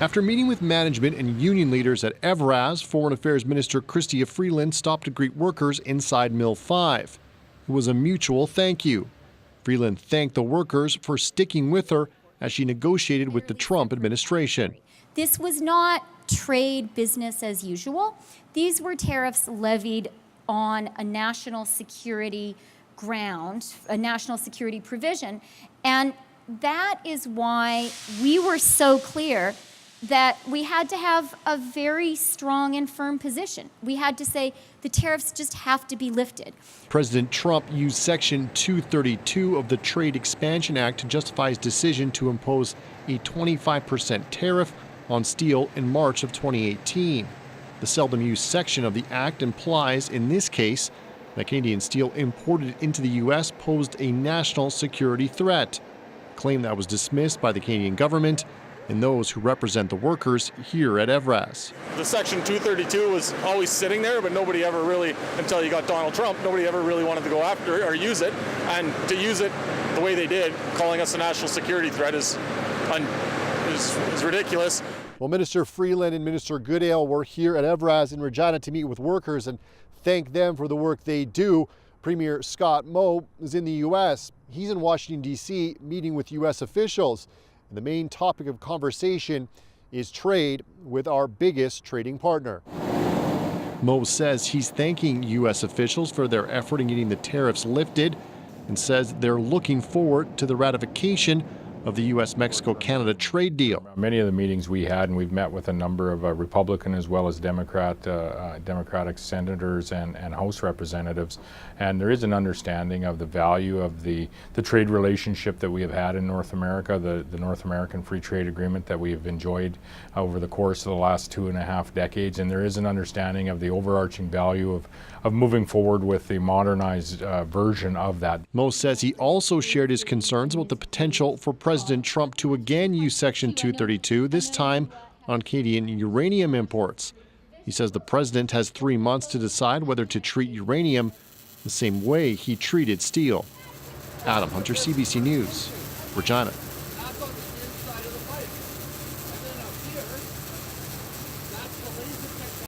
After meeting with management and union leaders at Evraz, Foreign Affairs Minister Chrystia Freeland stopped to greet workers inside Mill 5. It was a mutual thank you. Freeland thanked the workers for sticking with her as she negotiated with the Trump administration. This was not trade business as usual. These were tariffs levied on a national security ground, a national security provision. And that is why we were so clear that we had to have a very strong and firm position. We had to say the tariffs just have to be lifted. President Trump used Section 232 of the Trade Expansion Act to justify his decision to impose a 25% tariff on steel in March of 2018. The seldom used section of the act implies, in this case, that Canadian steel imported into the U.S. posed a national security threat, a claim that was dismissed by the Canadian government and those who represent the workers here at Evraz. The Section 232 was always sitting there, but nobody ever really, until you got Donald Trump, nobody ever really wanted to go after it or use it. And to use it the way they did, calling us a national security threat is ridiculous. Well, Minister Freeland and Minister Goodale were here at Evraz in Regina to meet with workers and thank them for the work they do. Premier Scott Moe is in the U.S. He's in Washington, D.C., meeting with U.S. officials. And the main topic of conversation is trade with our biggest trading partner. Moe says he's thanking U.S. officials for their effort in getting the tariffs lifted and says they're looking forward to the ratification of the U.S.-Mexico-Canada trade deal. Many of the meetings we had, and we've met with a number of Republican as well as Democratic senators and House representatives, and there is an understanding of the value of the trade relationship that we have had in North America, the North American Free Trade Agreement that we have enjoyed over the course of the last 2.5 decades, and there is an understanding of the overarching value of moving forward with the modernized version of that. Moe says he also shared his concerns about the potential for President Trump to again use Section 232, this time on Canadian uranium imports. He says the president has 3 months to decide whether to treat uranium the same way he treated steel. Adam Hunter, CBC News, Regina.